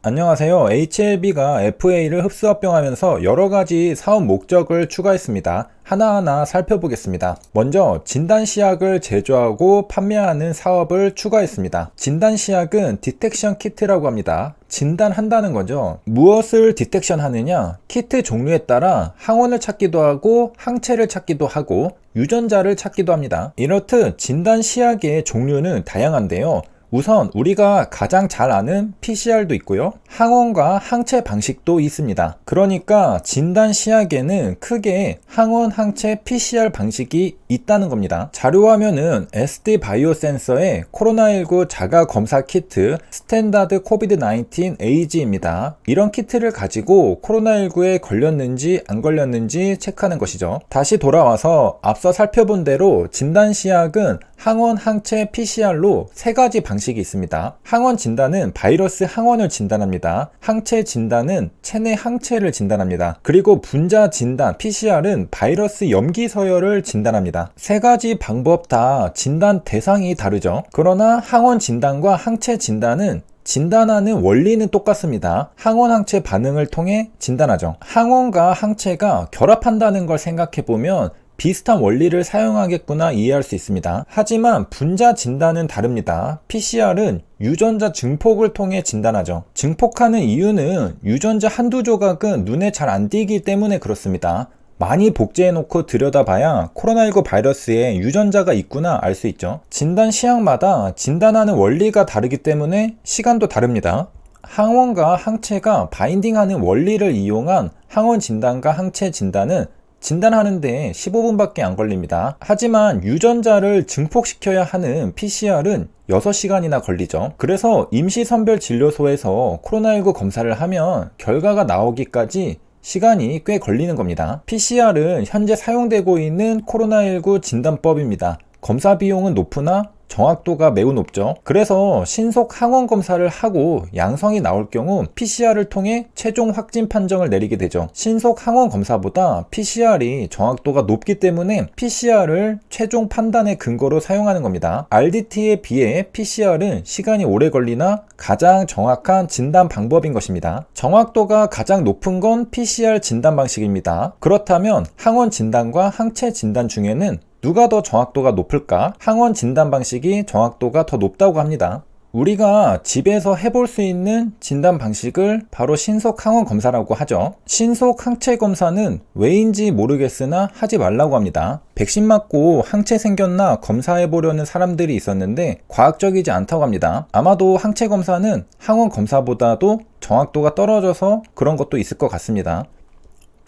안녕하세요. HLB가 FA를 흡수합병하면서 여러가지 사업 목적을 추가했습니다. 하나하나 살펴보겠습니다. 먼저 진단시약을 제조하고 판매하는 사업을 추가했습니다. 진단시약은 디텍션 키트라고 합니다. 진단한다는 거죠. 무엇을 디텍션 하느냐? 키트 종류에 따라 항원을 찾기도 하고 항체를 찾기도 하고 유전자를 찾기도 합니다. 이렇듯 진단시약의 종류는 다양한데요. 우선 우리가 가장 잘 아는 PCR도 있고요. 항원과 항체 방식도 있습니다. 그러니까 진단 시약에는 크게 항원, 항체, PCR 방식이 있다는 겁니다. 자료화면은 SD 바이오 센서의 코로나19 자가 검사 키트 스탠다드 코비드-19 AG입니다. 이런 키트를 가지고 코로나19에 걸렸는지 안 걸렸는지 체크하는 것이죠. 다시 돌아와서 앞서 살펴본 대로 진단 시약은 항원, 항체, PCR로 세 가지 방식이 있습니다. 항원 진단은 바이러스 항원을 진단합니다. 항체 진단은 체내 항체를 진단합니다. 그리고 분자 진단, PCR은 바이러스 염기 서열을 진단합니다. 세 가지 방법 다 진단 대상이 다르죠. 그러나 항원 진단과 항체 진단은 진단하는 원리는 똑같습니다. 항원, 항체 반응을 통해 진단하죠. 항원과 항체가 결합한다는 걸 생각해보면 비슷한 원리를 사용하겠구나 이해할 수 있습니다. 하지만 분자 진단은 다릅니다. PCR은 유전자 증폭을 통해 진단하죠. 증폭하는 이유는 유전자 한두 조각은 눈에 잘 안 띄기 때문에 그렇습니다. 많이 복제해놓고 들여다봐야 코로나19 바이러스에 유전자가 있구나 알 수 있죠. 진단 시약마다 진단하는 원리가 다르기 때문에 시간도 다릅니다. 항원과 항체가 바인딩하는 원리를 이용한 항원 진단과 항체 진단은 진단하는데 15분밖에 안 걸립니다. 하지만 유전자를 증폭시켜야 하는 PCR은 6시간이나 걸리죠. 그래서 임시선별진료소에서 코로나19 검사를 하면 결과가 나오기까지 시간이 꽤 걸리는 겁니다. PCR은 현재 사용되고 있는 코로나19 진단법입니다. 검사 비용은 높으나 정확도가 매우 높죠. 그래서 신속 항원 검사를 하고 양성이 나올 경우 PCR을 통해 최종 확진 판정을 내리게 되죠. 신속 항원 검사보다 PCR이 정확도가 높기 때문에 PCR을 최종 판단의 근거로 사용하는 겁니다. RDT에 비해 PCR은 시간이 오래 걸리나 가장 정확한 진단 방법인 것입니다. 정확도가 가장 높은 건 PCR 진단 방식입니다. 그렇다면 항원 진단과 항체 진단 중에는 누가 더 정확도가 높을까? 항원 진단 방식이 정확도가 더 높다고 합니다. 우리가 집에서 해볼 수 있는 진단 방식을 바로 신속 항원 검사라고 하죠. 신속 항체 검사는 왜인지 모르겠으나 하지 말라고 합니다. 백신 맞고 항체 생겼나 검사해보려는 사람들이 있었는데 과학적이지 않다고 합니다. 아마도 항체 검사는 항원 검사보다도 정확도가 떨어져서 그런 것도 있을 것 같습니다.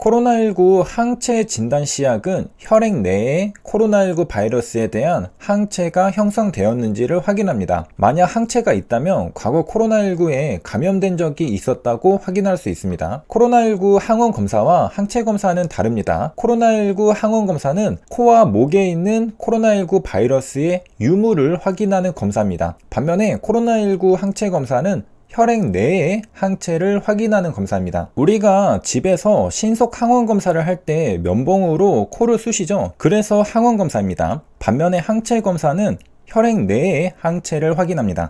코로나19 항체 진단 시약은 혈액 내에 코로나19 바이러스에 대한 항체가 형성되었는지를 확인합니다. 만약 항체가 있다면 과거 코로나19에 감염된 적이 있었다고 확인할 수 있습니다. 코로나19 항원 검사와 항체 검사는 다릅니다. 코로나19 항원 검사는 코와 목에 있는 코로나19 바이러스의 유무를 확인하는 검사입니다. 반면에 코로나19 항체 검사는 혈액 내의 항체를 확인하는 검사입니다. 우리가 집에서 신속 항원 검사를 할 때 면봉으로 코를 쑤시죠. 그래서 항원 검사입니다. 반면에 항체 검사는 혈액 내의 항체를 확인합니다.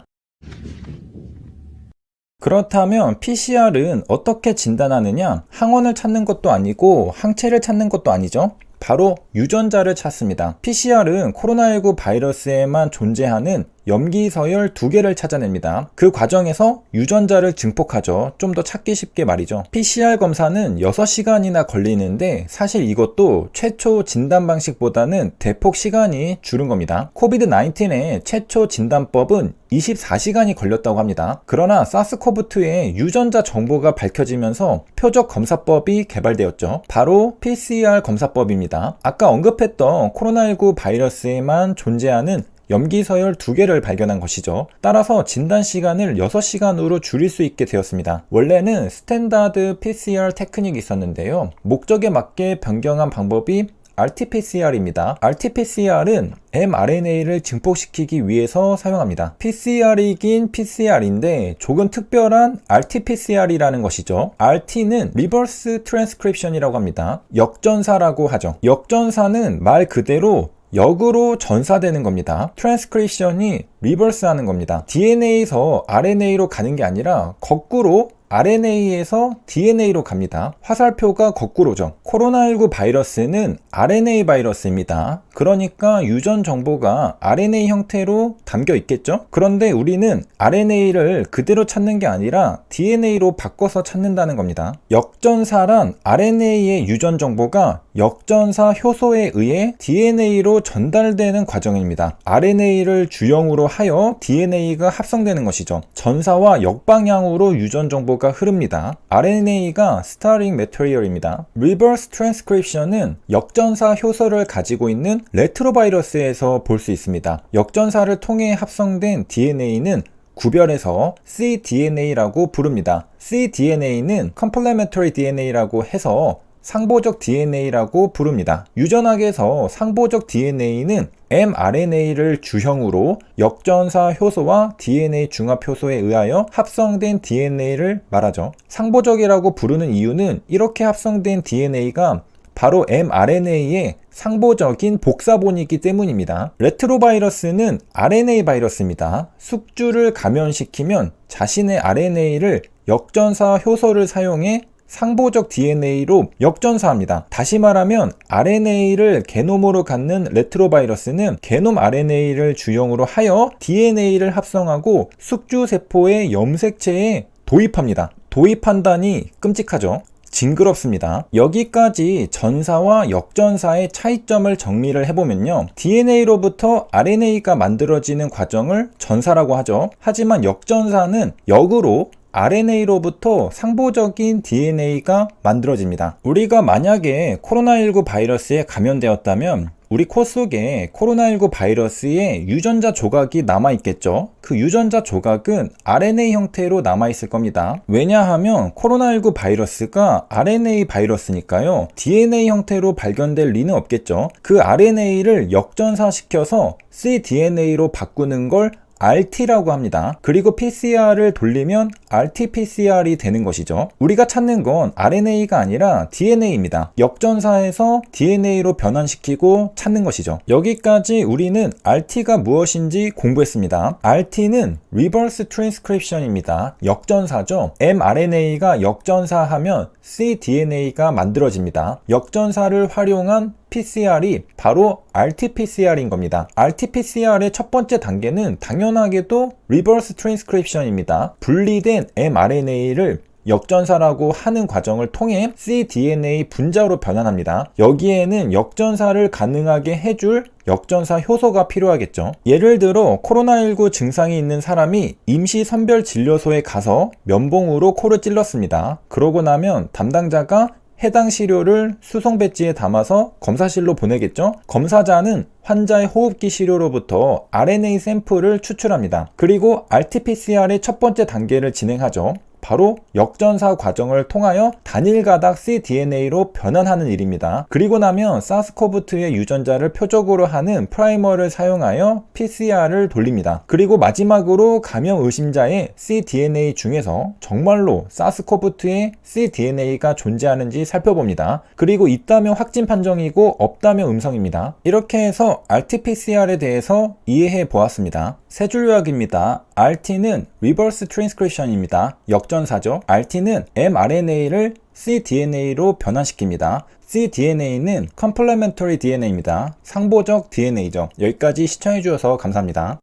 그렇다면 PCR은 어떻게 진단하느냐? 항원을 찾는 것도 아니고 항체를 찾는 것도 아니죠. 바로 유전자를 찾습니다. PCR은 코로나19 바이러스에만 존재하는 염기 서열 2개를 찾아냅니다. 그 과정에서 유전자를 증폭하죠. 좀 더 찾기 쉽게 말이죠. PCR 검사는 6시간이나 걸리는데 사실 이것도 최초 진단 방식보다는 대폭 시간이 줄은 겁니다. 코비드-19의 최초 진단법은 24시간이 걸렸다고 합니다. 그러나 사스코브2의 유전자 정보가 밝혀지면서 표적 검사법이 개발되었죠. 바로 PCR 검사법입니다. 아까 언급했던 코로나19 바이러스에만 존재하는 염기 서열 2개를 발견한 것이죠. 따라서 진단 시간을 6시간으로 줄일 수 있게 되었습니다. 원래는 스탠다드 PCR 테크닉이 있었는데요. 목적에 맞게 변경한 방법이 RT-PCR입니다. RT-PCR은 mRNA를 증폭시키기 위해서 사용합니다. PCR이긴 PCR인데 조금 특별한 RT-PCR이라는 것이죠. RT는 Reverse Transcription이라고 합니다. 역전사라고 하죠. 역전사는 말 그대로 역으로 전사되는 겁니다. 트랜스크립션이 리버스 하는 겁니다. DNA에서 RNA로 가는 게 아니라 거꾸로 RNA에서 DNA로 갑니다. 화살표가 거꾸로죠. 코로나19 바이러스는 RNA 바이러스입니다. 그러니까 유전 정보가 RNA 형태로 담겨 있겠죠? 그런데 우리는 RNA를 그대로 찾는 게 아니라 DNA로 바꿔서 찾는다는 겁니다. 역전사란 RNA의 유전 정보가 역전사 효소에 의해 DNA로 전달되는 과정입니다. RNA를 주형으로 하여 DNA가 합성되는 것이죠. 전사와 역방향으로 유전 정보가 흐릅니다. RNA가 스타링 매터리얼입니다. 리버스 트랜스크립션은 역전사 효소를 가지고 있는 레트로바이러스에서 볼 수 있습니다. 역전사를 통해 합성된 DNA는 구별해서 cDNA라고 부릅니다. cDNA는 Complementary DNA라고 해서 상보적 DNA라고 부릅니다. 유전학에서 상보적 DNA는 mRNA를 주형으로 역전사 효소와 DNA 중합 효소에 의하여 합성된 DNA를 말하죠. 상보적이라고 부르는 이유는 이렇게 합성된 DNA가 바로 mRNA의 상보적인 복사본이기 때문입니다. 레트로바이러스는 RNA 바이러스입니다. 숙주를 감염시키면 자신의 RNA를 역전사 효소를 사용해 상보적 DNA로 역전사합니다. 다시 말하면 RNA를 게놈으로 갖는 레트로바이러스는 게놈 RNA를 주형으로 하여 DNA를 합성하고 숙주세포의 염색체에 도입합니다. 도입한다니 끔찍하죠. 징그럽습니다. 여기까지 전사와 역전사의 차이점을 정리를 해보면요. DNA로부터 RNA가 만들어지는 과정을 전사라고 하죠. 하지만 역전사는 역으로 RNA로부터 상보적인 DNA가 만들어집니다. 우리가 만약에 코로나19 바이러스에 감염되었다면 우리 코 속에 코로나19 바이러스의 유전자 조각이 남아있겠죠. 그 유전자 조각은 RNA 형태로 남아있을 겁니다. 왜냐하면 코로나19 바이러스가 RNA 바이러스니까요. DNA 형태로 발견될 리는 없겠죠. 그 RNA를 역전사시켜서 cDNA로 바꾸는 걸 RT라고 합니다. 그리고 PCR을 돌리면 RT-PCR이 되는 것이죠. 우리가 찾는 건 RNA가 아니라 DNA입니다. 역전사에서 DNA로 변환시키고 찾는 것이죠. 여기까지 우리는 RT가 무엇인지 공부했습니다. RT는 Reverse Transcription입니다. 역전사죠. mRNA가 역전사하면 cDNA가 만들어집니다. 역전사를 활용한 PCR이 바로 RT-PCR인 겁니다. RT-PCR의 첫 번째 단계는 당연하게도 Reverse Transcription입니다. 분리된 mRNA를 역전사라고 하는 과정을 통해 cDNA 분자로 변환합니다. 여기에는 역전사를 가능하게 해줄 역전사 효소가 필요하겠죠. 예를 들어 코로나19 증상이 있는 사람이 임시선별진료소에 가서 면봉으로 코를 찔렀습니다. 그러고 나면 담당자가 해당 시료를 수송 배지에 담아서 검사실로 보내겠죠. 검사자는 환자의 호흡기 시료로부터 RNA 샘플을 추출합니다. 그리고 RT-PCR의 첫 번째 단계를 진행하죠. 바로 역전사 과정을 통하여 단일 가닥 cDNA로 변환하는 일입니다. 그리고 나면 사스코브2의 유전자를 표적으로 하는 프라이머를 사용하여 PCR을 돌립니다. 그리고 마지막으로 감염 의심자의 cDNA 중에서 정말로 사스코브2의 cDNA가 존재하는지 살펴봅니다. 그리고 있다면 확진 판정이고 없다면 음성입니다. 이렇게 해서 RT-PCR에 대해서 이해해 보았습니다. 세 줄 요약입니다. RT는 Reverse Transcription입니다. 역전사죠. RT는 mRNA를 cDNA로 변환시킵니다. cDNA는 Complementary DNA입니다. 상보적 DNA죠. 여기까지 시청해 주셔서 감사합니다.